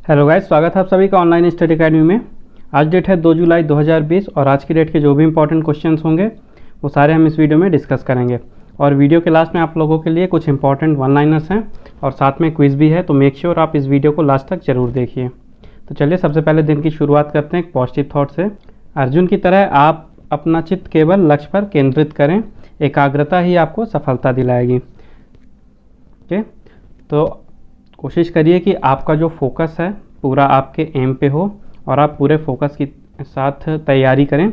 Hello guys, स्वागत है आप सभी का ऑनलाइन स्टडी अकेडमी में। आज डेट है 2 जुलाई 2020 और आज की डेट के जो भी इंपॉर्टेंट क्वेश्चंस होंगे वो सारे हम इस वीडियो में डिस्कस करेंगे। और वीडियो के लास्ट में आप लोगों के लिए कुछ इंपॉर्टेंट वन लाइनर्स हैं और साथ में क्विज़ भी है, तो मेक श्योर आप इस वीडियो को लास्ट तक जरूर देखिए। तो चलिए सबसे पहले दिन की शुरुआत करते हैं एक पॉजिटिव थॉट से। अर्जुन की तरह आप अपना चित्त केवल लक्ष्य पर केंद्रित करें, एकाग्रता ही आपको सफलता दिलाएगी। ओके, तो कोशिश करिए कि आपका जो फोकस है पूरा आपके एम पे हो और आप पूरे फोकस के साथ तैयारी करें,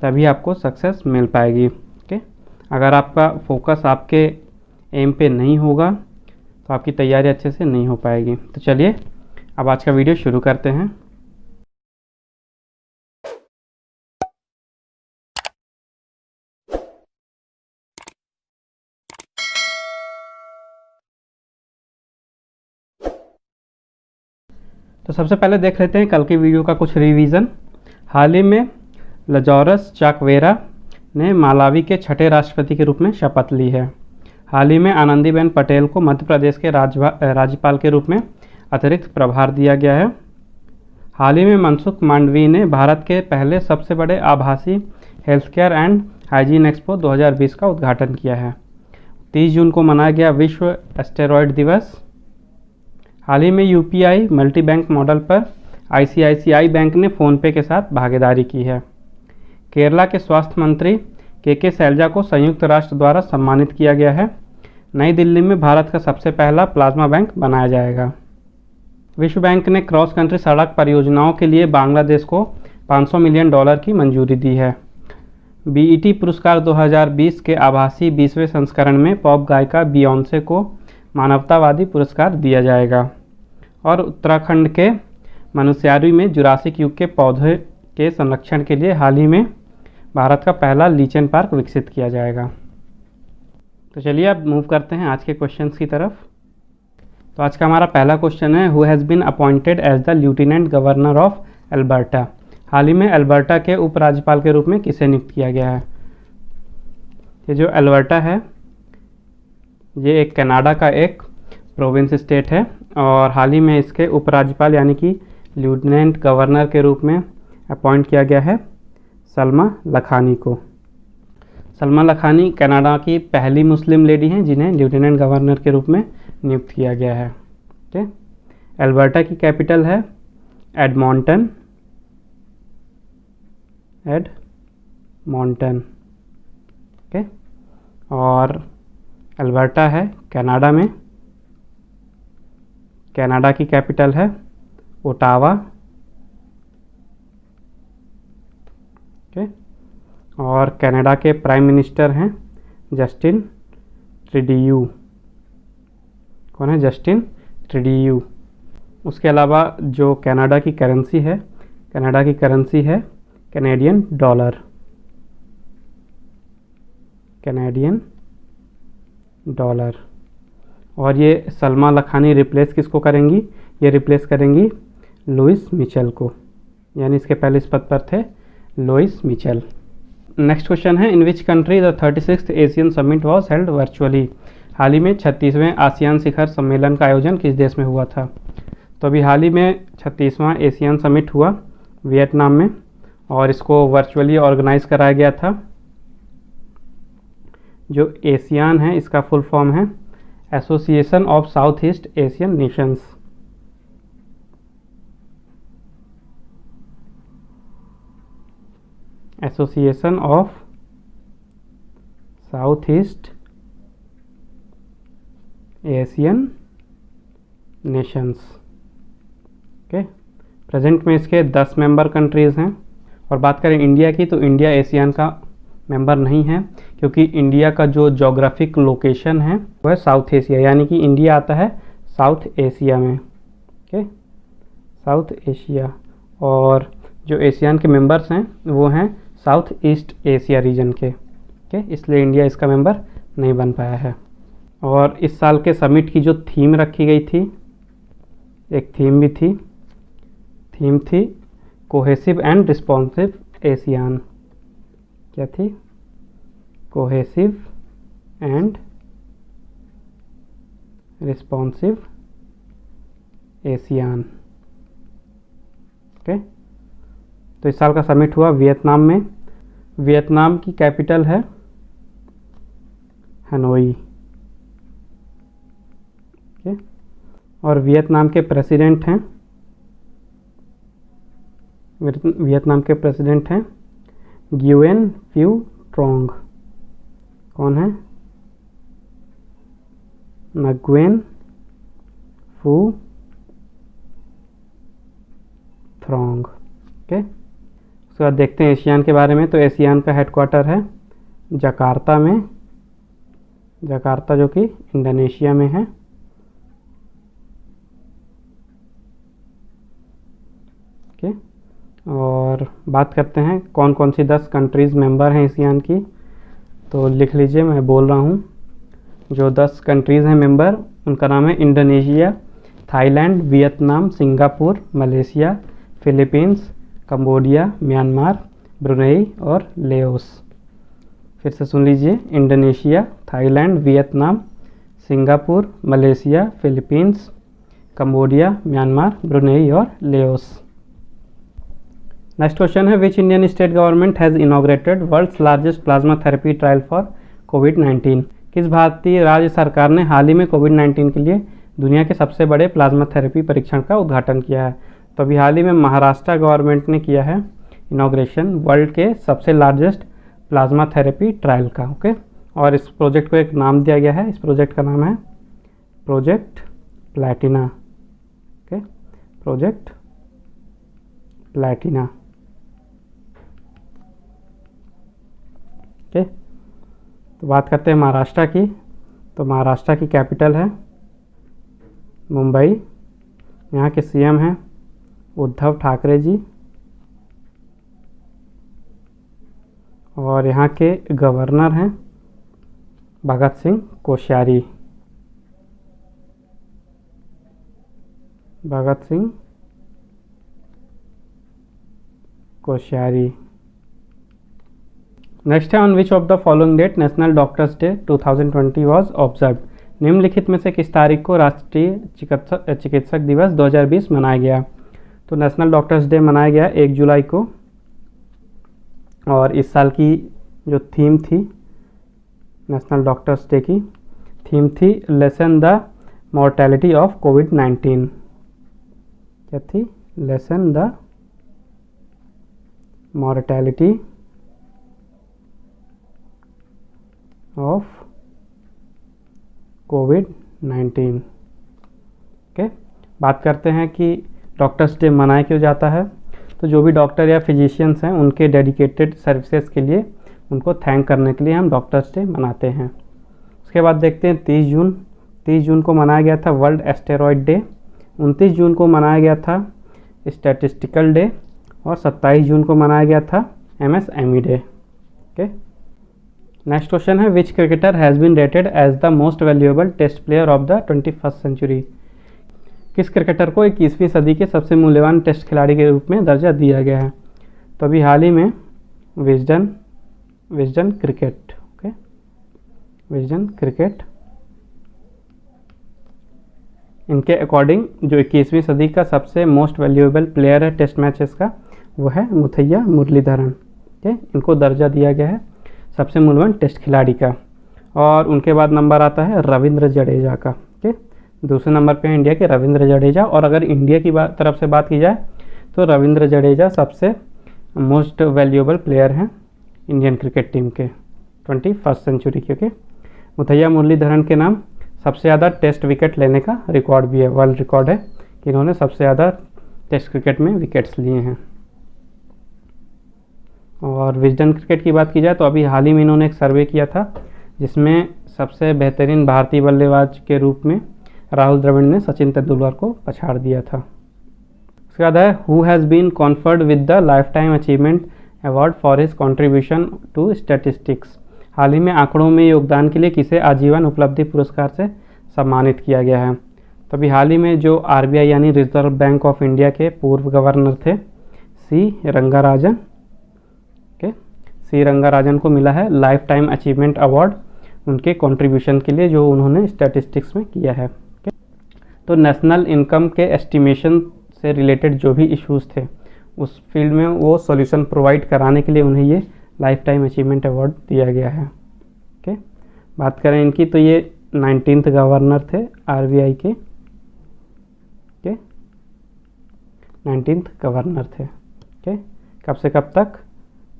तभी आपको सक्सेस मिल पाएगी। ओके, अगर आपका फोकस आपके एम पे नहीं होगा तो आपकी तैयारी अच्छे से नहीं हो पाएगी। तो चलिए अब आज का वीडियो शुरू करते हैं। तो सबसे पहले देख लेते हैं कल की वीडियो का कुछ रिवीजन। हाल ही में लजौरस चाकवेरा ने मालावी के छठे राष्ट्रपति के रूप में शपथ ली है। हाल ही में आनंदीबेन पटेल को मध्य प्रदेश के राज्यपाल के रूप में अतिरिक्त प्रभार दिया गया है। हाल ही में मनसुख मांडवी ने भारत के पहले सबसे बड़े आभासी health care and hygiene expo 2020 का उद्घाटन किया है। 30 जून को मनाया गया विश्व एस्टेरॉयड दिवस। हाल ही में यूपीआई मल्टी बैंक मॉडल पर आईसीआईसीआई बैंक ने फ़ोनपे के साथ भागीदारी की है। केरला के स्वास्थ्य मंत्री के शैलजा को संयुक्त राष्ट्र द्वारा सम्मानित किया गया है। नई दिल्ली में भारत का सबसे पहला प्लाज्मा बैंक बनाया जाएगा। विश्व बैंक ने क्रॉस कंट्री सड़क परियोजनाओं के लिए बांग्लादेश को $500 मिलियन की मंजूरी दी है। बीईटी पुरस्कार 2020 के आभासी 20वें संस्करण में पॉप गायिका बियॉन्से को मानवतावादी पुरस्कार दिया जाएगा। और उत्तराखंड के मनुष्यारी में जुरासिक युग के पौधे के संरक्षण के लिए हाल ही में भारत का पहला लीचेन पार्क विकसित किया जाएगा। तो चलिए अब मूव करते हैं आज के क्वेश्चंस की तरफ। तो आज का हमारा पहला क्वेश्चन है, who has been appointed as the lieutenant governor of Alberta. हाल ही में अल्बर्टा के उपराज्यपाल के रूप में किसे नियुक्त किया गया है। ये जो अल्बर्टा है ये एक कनाडा का एक प्रोविंस स्टेट है और हाल ही में इसके उपराज्यपाल यानी कि लेफ्टिनेंट गवर्नर के रूप में अपॉइंट किया गया है सलमा लखानी को। सलमा लखानी कनाडा की पहली मुस्लिम लेडी हैं जिन्हें लेफ्टिनेंट गवर्नर के रूप में नियुक्त किया गया है। ठीक है, अल्बर्टा की कैपिटल है एडमॉन्टन। ओके, और अल्बर्टा है कनाडा में। कनाडा की कैपिटल है ओटावा। ओके, और कनाडा के प्राइम मिनिस्टर हैं जस्टिन ट्रूडेau। कौन है? जस्टिन ट्रूडेau। उसके अलावा जो कनाडा की करेंसी है, कनाडा की करेंसी है कैनेडियन डॉलर। Canadian dollar. और ये सलमा लखानी रिप्लेस किसको करेंगी? ये रिप्लेस करेंगी लुइस मिचेल को, यानी इसके पहले इस पद पर थे लुइस मिचेल। नेक्स्ट क्वेश्चन है, इन which country the 36th Asian summit was held virtually. हाल ही में 36वें आसियान शिखर सम्मेलन का आयोजन किस देश में हुआ था। तो अभी हाल ही में 36वां एशियन समिट हुआ वियतनाम में और इसको वर्चुअली ऑर्गेनाइज कराया गया था। जो एशियान है इसका फुल फॉर्म है association of south east Asian Nations. Association of south east Asian Nations. Okay, present में इसके 10 मेंबर कंट्रीज़ हैं। और बात करें इंडिया की तो इंडिया एशियन का मेंबर नहीं है क्योंकि इंडिया का जो जोग्राफिक लोकेशन है वो है साउथ एशिया, यानी कि इंडिया आता है साउथ एशिया में। Okay, south Asia. और जो एशियन के मेंबर्स हैं वो हैं साउथ ईस्ट एशिया रीजन के। ओके, इसलिए इंडिया इसका मेंबर नहीं बन पाया है। और इस साल के समिट की जो थीम रखी गई थी, एक थीम भी थी, थीम थी कोहेसिव एंड रिस्पॉन्सिव एशियान। क्या थी? Cohesive and responsive ASEAN. Okay. तो इस साल का समिट हुआ वियतनाम में। वियतनाम की कैपिटल है हनोई। ओके। और वियतनाम के प्रेसिडेंट हैं ग्युएन फ्यू ट्रोंग। कौन है? नग्वेन फू थ्रोंग। ओके। उसके बाद देखते हैं एशियान के बारे में। तो एशियान का हेडक्वार्टर है जकार्ता में, जकार्ता जो कि इंडोनेशिया में है। ओके। और बात करते हैं कौन कौन सी 10 कंट्रीज़ मेंबर हैं एशियान की। तो लिख लीजिए, मैं बोल रहा हूँ। जो 10 कंट्रीज़ हैं मेंबर, उनका नाम है Indonesia, Thailand, Vietnam, Singapore, Malaysia, Philippines, Cambodia, Myanmar, Brunei और लेओस। फिर से सुन लीजिए, Indonesia, Thailand, Vietnam, Singapore, Malaysia, Philippines, Cambodia, Myanmar, Brunei और लेओस। नेक्स्ट क्वेश्चन है, which Indian state government has inaugurated world's largest plasma therapy trial for कोविड-19। किस भारतीय राज्य सरकार ने हाल ही में कोविड-19 के लिए दुनिया के सबसे बड़े प्लाज्मा थेरेपी परीक्षण का उद्घाटन किया है? तो अभी हाल ही में महाराष्ट्र गवर्नमेंट ने किया है इनॉग्रेशन वर्ल्ड के सबसे लार्जेस्ट प्लाज्मा थेरेपी ट्रायल का। ओके। और इस प्रोजेक्ट को एक नाम दिया गया है। इस प्रोजेक्ट का नाम है project Platina. Okay, project Platina. Okay. तो बात करते हैं महाराष्ट्र की। तो महाराष्ट्र की कैपिटल है मुंबई। यहाँ के सीएम हैं उद्धव ठाकरे जी। और यहाँ के गवर्नर हैं भगत सिंह कोश्यारी। भगत सिंह कोश्यारी। नेक्स्ट है, on which of the following date national doctors day 2020 was observe. निम्नलिखित में से किस तारीख को राष्ट्रीय चिकित्सक दिवस 2020 मनाया गया? तो नेशनल डॉक्टर्स डे मनाया गया 1 जुलाई को। और इस साल की जो थीम थी नेशनल डॉक्टर्स डे की थीम थी लेसन द मॉर्टेलिटी ऑफ कोविड-19। क्या थी? Lesson the mortality of covid. Okay. बात करते हैं कि डॉक्टर्स डे मनाया क्यों जाता है। तो जो भी डॉक्टर या फिजिशियंस हैं उनके डेडिकेटेड सर्विसेज के लिए उनको थैंक करने के लिए हम डॉक्टर्स डे मनाते हैं। उसके बाद देखते हैं 30 जून को मनाया गया था वर्ल्ड एस्टेरॉयड डे। 29 जून को मनाया गया था स्टैटिस्टिकल डे। और 27 जून को मनाया गया था MSME day. Okay. Next question है, विच cricketer has been rated as the most valuable test player of the 21st century. किस क्रिकेटर को 21वीं सदी के सबसे मूल्यवान टेस्ट खिलाड़ी के रूप में दर्जा दिया गया है? तो अभी हाल ही में Wisden cricket. Okay, Wisden cricket, इनके अकॉर्डिंग जो 21वीं सदी का सबसे मोस्ट वैल्यूएबल प्लेयर है टेस्ट मैचेस का, वो है मुथैया मुरलीधरन। ओके, इनको दर्जा दिया गया है सबसे मूल्यवान टेस्ट खिलाड़ी का। और उनके बाद नंबर आता है रविंद्र जडेजा का। ओके, दूसरे नंबर पे है इंडिया के रविंद्र जडेजा। और अगर इंडिया की तरफ से बात की जाए तो रविंद्र जडेजा सबसे मोस्ट वैल्यूएबल प्लेयर हैं इंडियन क्रिकेट टीम के 21st सेंचुरी के। ओके, मुथैया मुरलीधरन के नाम सबसे ज़्यादा टेस्ट विकेट लेने का रिकॉर्ड भी है, वर्ल्ड रिकॉर्ड है कि इन्होंने सबसे ज़्यादा टेस्ट क्रिकेट में विकेट्स लिए हैं। और विजडन क्रिकेट की बात की जाए तो अभी हाल ही में इन्होंने एक सर्वे किया था जिसमें सबसे बेहतरीन भारतीय बल्लेबाज के रूप में राहुल द्रविड़ ने सचिन तेंदुलकर को पछाड़ दिया था। उसके बाद है, who has been conferred with the life time achievement award for his contribution to statistics. हाल ही में आंकड़ों में योगदान के लिए किसे आजीवन उपलब्धि पुरस्कार से सम्मानित किया गया है? तो अभी हाल ही में जो RBI यानी रिजर्व बैंक ऑफ इंडिया के पूर्व गवर्नर थे सी रंगाराजन। ओके, सी रंगाराजन को मिला है लाइफ टाइम अचीवमेंट अवार्ड उनके कंट्रीब्यूशन के लिए जो उन्होंने स्टैटिस्टिक्स में किया है। ओके, तो नेशनल इनकम के एस्टिमेशन से रिलेटेड जो भी इश्यूज़ थे उस फील्ड में वो सॉल्यूशन प्रोवाइड कराने के लिए उन्हें ये लाइफ टाइम अचीवमेंट अवार्ड दिया गया है। ओके, बात करें इनकी तो ये 19th गवर्नर थे RBI के। ओके, 19th गवर्नर थे। ओके, कब से कब तक?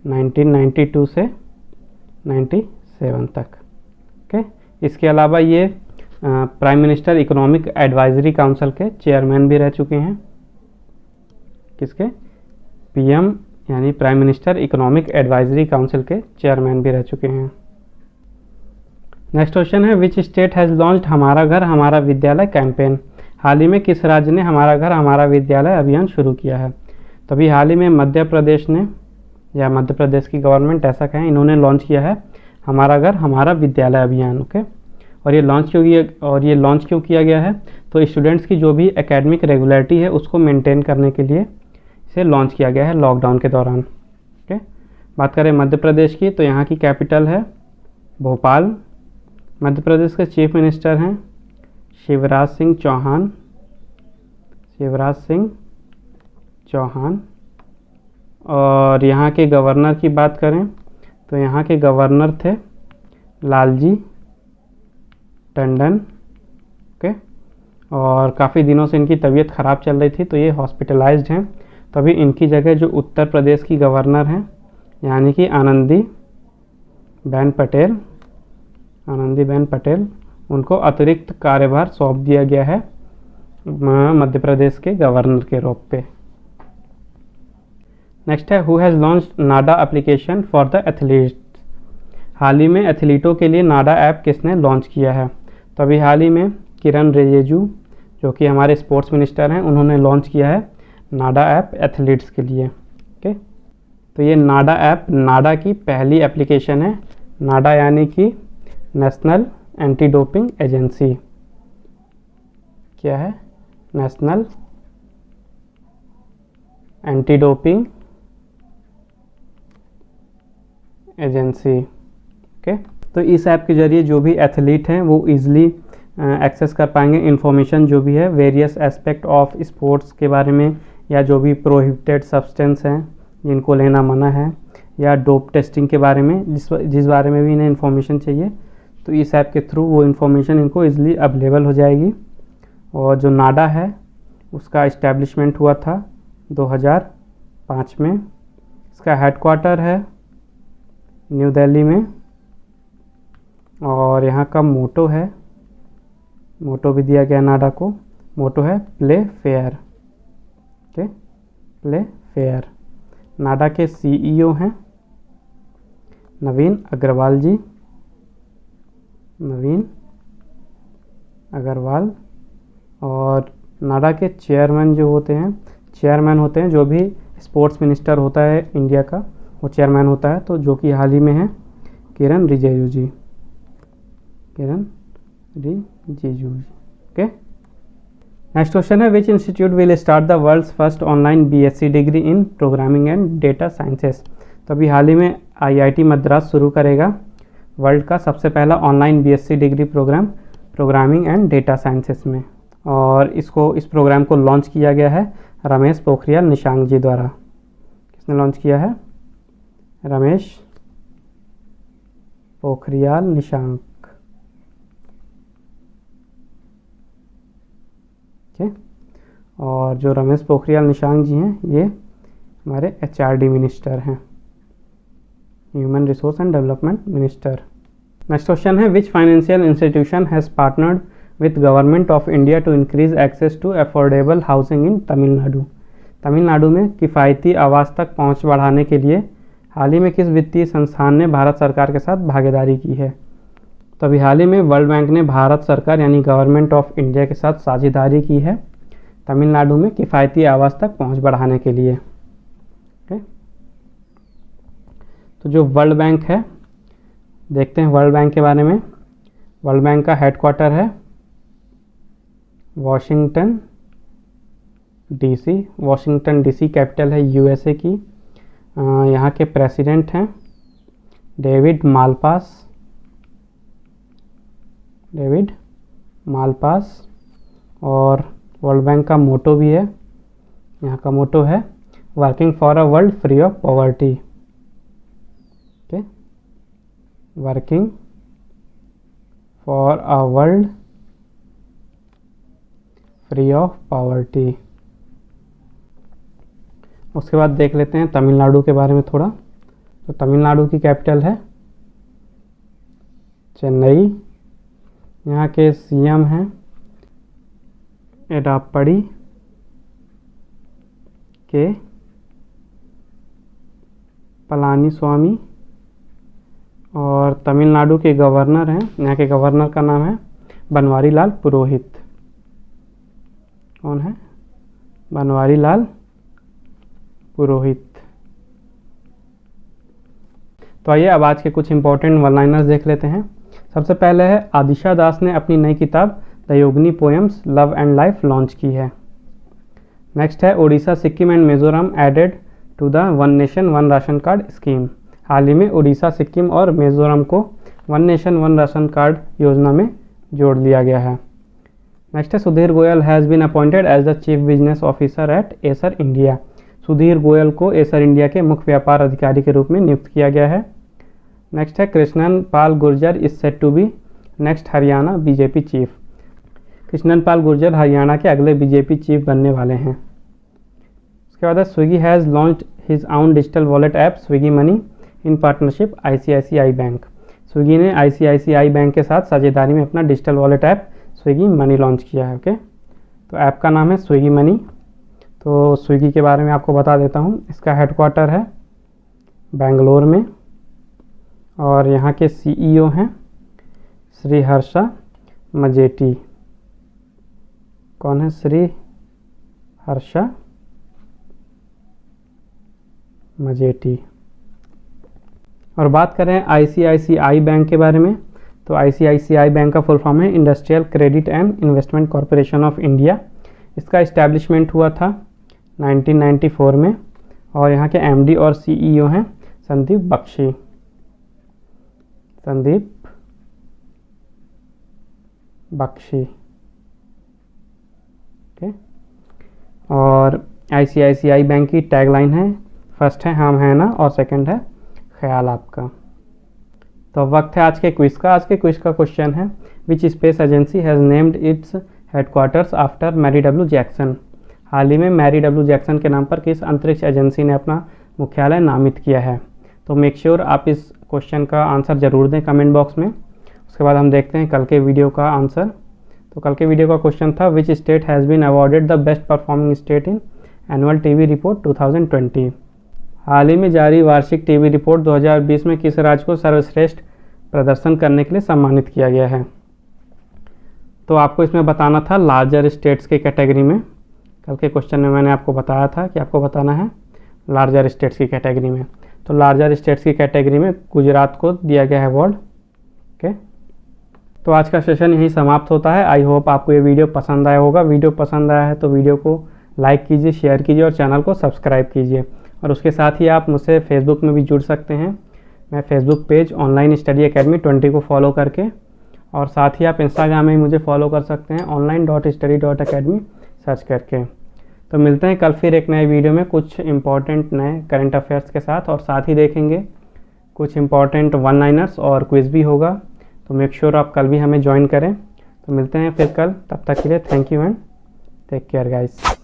1992 से 97 तक। ओके, इसके अलावा ये prime minister economic advisory council के चेयरमैन भी रह चुके हैं। किसके? PM यानी prime minister economic advisory council के चेयरमैन भी रह चुके हैं। नेक्स्ट क्वेश्चन है, विच स्टेट हैज़ लॉन्च्ड हमारा घर हमारा विद्यालय कैंपेन? हाल ही में किस राज्य ने हमारा घर हमारा विद्यालय अभियान शुरू किया है? तो अभी हाल ही में मध्य प्रदेश ने, या मध्य प्रदेश की गवर्नमेंट ऐसा कहें, इन्होंने लॉन्च किया है हमारा घर हमारा विद्यालय अभियान। ओके, और ये लॉन्च क्यों किया गया है? तो स्टूडेंट्स की जो भी एकेडमिक रेगुलरिटी है उसको मेंटेन करने के लिए इसे लॉन्च किया गया है लॉकडाउन के दौरान। ओके, बात करें मध्य प्रदेश की तो यहाँ की कैपिटल है भोपाल। मध्य प्रदेश के चीफ मिनिस्टर हैं शिवराज सिंह चौहान। और यहाँ के गवर्नर की बात करें तो यहाँ के गवर्नर थे लालजी टंडन। ओके, और काफ़ी दिनों से इनकी तबीयत ख़राब चल रही थी तो ये हॉस्पिटलाइज्ड हैं। तभी इनकी जगह जो उत्तर प्रदेश की गवर्नर हैं यानी कि आनंदीबेन पटेल, उनको अतिरिक्त कार्यभार सौंप दिया गया है मध्य प्रदेश के गवर्नर के रूप पे। नेक्स्ट है, who has launched Nada application for the athletes? हाल ही में एथलीटों के लिए नाडा ऐप किसने लॉन्च किया है? तो अभी हाल ही में किरण रिजिजू जो कि हमारे स्पोर्ट्स मिनिस्टर हैं उन्होंने लॉन्च किया है नाडा ऐप एथलीट्स के लिए। ओके, तो ये नाडा ऐप नाडा की पहली एप्लीकेशन है। नाडा यानी कि नेशनल एंटी डोपिंग एजेंसी। क्या है? National anti doping agency. Okay, तो इस ऐप के ज़रिए जो भी एथलीट हैं वो इजीली एक्सेस कर पाएंगे इंफॉर्मेशन जो भी है वेरियस एस्पेक्ट ऑफ स्पोर्ट्स के बारे में, या जो भी प्रोहिबिटेड सब्सटेंस हैं जिनको लेना मना है, या डोप टेस्टिंग के बारे में जिस बारे में भी इन्हें इन्फॉर्मेशन चाहिए तो इस ऐप के थ्रू वो इन्फॉर्मेशन इनको इजीली अवेलेबल हो जाएगी। और जो नाडा है उसका इस्टेब्लिशमेंट हुआ था 2005 में। इसका हेडक्वार्टर है न्यू दिल्ली में। और यहाँ का मोटो भी दिया गया नाडा को, मोटो है play fair. Okay, play fair. नाडा के CEO हैं नवीन अग्रवाल। और नाडा के चेयरमैन होते हैं जो भी स्पोर्ट्स मिनिस्टर होता है इंडिया का, वो चेयरमैन होता है, तो जो कि हाल ही में है Kiran Rijiju ji. Okay, next question है, which institute will start the world's first online BSc degree in programming and data sciences? तो अभी हाल ही में IIT मद्रास शुरू करेगा वर्ल्ड का सबसे पहला online BSc degree program programming and data sciences में। और इस प्रोग्राम को लॉन्च किया गया है रमेश पोखरियाल निशंक जी द्वारा। किसने लॉन्च किया है? रमेश पोखरियाल निशंक। ठीक, और जो रमेश पोखरियाल निशंक जी हैं ये हमारे HRD मिनिस्टर हैं, human resource and development minister. Next question है, which financial institution has partnered with government of India to increase access to affordable housing इन तमिलनाडु? तमिलनाडु में किफ़ायती आवास तक पहुंच बढ़ाने के लिए हाल ही में किस वित्तीय संस्थान ने भारत सरकार के साथ भागीदारी की है? तो अभी हाल ही में वर्ल्ड बैंक ने भारत सरकार यानी गवर्नमेंट ऑफ इंडिया के साथ साझेदारी की है तमिलनाडु में किफ़ायती आवास तक पहुंच बढ़ाने के लिए। ओके, तो जो वर्ल्ड बैंक है, देखते हैं वर्ल्ड बैंक के बारे में। वर्ल्ड बैंक का हेडक्वार्टर है वाशिंगटन DC कैपिटल है USA की। यहाँ के प्रेसिडेंट हैं डेविड मालपास। और वर्ल्ड बैंक का मोटो भी है, यहाँ का मोटो है working for a world free of poverty. Okay, working for a world free of poverty. उसके बाद देख लेते हैं तमिलनाडु के बारे में थोड़ा। तो तमिलनाडु की कैपिटल है चेन्नई। यहाँ के सीएम हैं एडाप्पड़ी के पलानीस्वामी, और तमिलनाडु के गवर्नर हैं, यहाँ के गवर्नर का नाम है बनवारी लाल पुरोहित। कौन है? बनवारी लाल पुरोहित। तो आइए अब आज के कुछ इंपॉर्टेंट वन लाइनर्स देख लेते हैं। सबसे पहले है आदिशा दास ने अपनी नई किताब the Yogini poems love and life launch की है। नेक्स्ट है Orissa, Sikkim and Mizoram added to the one nation one ration card scheme. हाल ही में उड़ीसा, सिक्किम और मिजोरम को one nation one ration card योजना में जोड़ लिया गया है। नेक्स्ट है Sudhir Goyal has been appointed as the chief business officer at Acer India. Sudhir Goyal को एसर इंडिया के मुख्य व्यापार अधिकारी के रूप में नियुक्त किया गया है। नेक्स्ट है Krishnan Pal Gurjar is set to be next Haryana BJP chief. Krishnan Pal Gurjar Haryana के अगले बीजेपी चीफ बनने वाले हैं। उसके बाद Swiggy has launched his own digital wallet app Swiggy money in partnership ICICI bank. Swiggy ने आईसीआईसीआई बैंक के साथ साझेदारी में अपना digital wallet app Swiggy money launch किया है। ओके, तो ऐप का नाम है स्विगी मनी। तो स्विगी के बारे में आपको बता देता हूँ। इसका हेडक्वार्टर है बेंगलोर में, और यहाँ के सीईओ हैं श्री हर्षा मजेटी। कौन है? श्री हर्षा मजेटी। और बात करें आईसीआईसीआई बैंक के बारे में, तो आईसीआईसीआई बैंक का फुल फॉर्म है industrial credit and investment corporation of India. इसका इस्टेब्लिशमेंट हुआ था 1994 में, और यहाँ के एमडी और सीईओ हैं संदीप बख्शी। संदीप बख्शी। ओके, और आईसीआईसीआई बैंक की टैगलाइन है, फर्स्ट है हम है ना, और सेकंड है ख्याल आपका। तो वक्त है आज के क्विज का। आज के क्विज का क्वेश्चन है which space agency has named its headquarters after Mary W Jackson. हाल ही में मैरी डब्ल्यू जैक्सन के नाम पर किस अंतरिक्ष एजेंसी ने अपना मुख्यालय नामित किया है? तो मेक श्योर आप इस क्वेश्चन का आंसर ज़रूर दें कमेंट बॉक्स में। उसके बाद हम देखते हैं कल के वीडियो का आंसर। तो कल के वीडियो का क्वेश्चन था which state has been awarded the best performing state in annual TV report 2020। हाल ही में जारी वार्षिक टीवी रिपोर्ट 2020 में किस राज्य को सर्वश्रेष्ठ प्रदर्शन करने के लिए सम्मानित किया गया है? तो आपको इसमें बताना था लार्जर स्टेट्स के कैटेगरी में। कल के क्वेश्चन में मैंने आपको बताया था कि आपको बताना है लार्जर स्टेट्स की कैटेगरी में। तो लार्जर स्टेट्स की कैटेगरी में गुजरात को दिया गया है अवार्ड। ओके, तो आज का सेशन यहीं समाप्त होता है। आई होप आपको ये वीडियो पसंद आया होगा। वीडियो पसंद आया है तो वीडियो को लाइक कीजिए, शेयर कीजिए और चैनल को सब्सक्राइब कीजिए। और उसके साथ ही आप मुझसे फेसबुक में भी जुड़ सकते हैं। मैं Facebook page online study academy 20 को फॉलो करके, और साथ ही आप इंस्टाग्राम में मुझे फॉलो कर सकते हैं online.study.academy सर्च करके। तो मिलते हैं कल फिर एक नए वीडियो में कुछ इंपॉर्टेंट नए करंट अफेयर्स के साथ, और साथ ही देखेंगे कुछ इंपॉर्टेंट वन लाइनर्स और क्विज़ भी होगा। तो मेक श्योर आप कल भी हमें ज्वाइन करें। तो मिलते हैं फिर कल, तब तक के लिए thank you and take care guys.